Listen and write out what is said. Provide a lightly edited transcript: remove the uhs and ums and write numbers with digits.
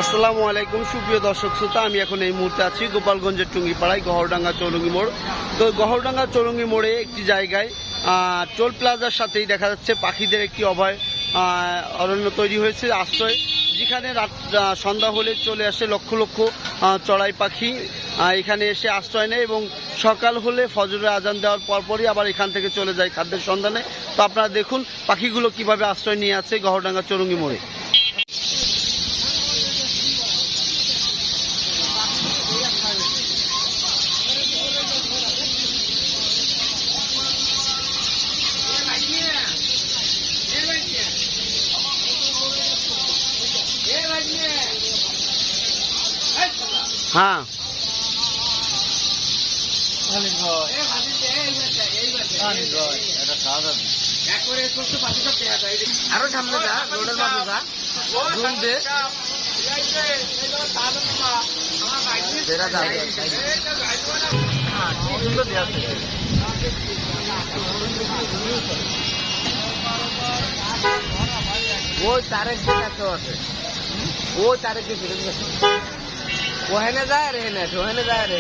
আসসালামু আলাইকুম সুপ্রিয় দর্শক শ্রোতা, আমি এখন এই মুহূর্তে আছি গোপালগঞ্জের টুঙ্গিপাড়ায় গহরডাঙ্গা চৌরঙ্গি মোড়। তো গহরডাঙ্গা চৌরঙ্গি মোড়ে একটি জায়গায় টোল প্লাজার সাথেই দেখা যাচ্ছে পাখিদের একটি অভয় অরণ্য তৈরি হয়েছে, আশ্রয়, যেখানে রাত সন্ধ্যা হলে চলে আসে লক্ষ লক্ষ চড়াই পাখি এখানে এসে আশ্রয় নেয় এবং সকাল হলে ফজরের আজান দেওয়ার পরপরই আবার এখান থেকে চলে যায় খাদ্যের সন্ধানে। তো আপনারা দেখুন পাখিগুলো কিভাবে আশ্রয় নিয়ে আছে গহরডাঙ্গা চৌরঙ্গি মোড়ে। হ্যাঁ, আরো সামনে যা, রোডের মাঝে যা, জুম দে, ওই তারেক যে আছে, ওই তারেক যে ওখানে যায় রে, ওখানে যায় রে।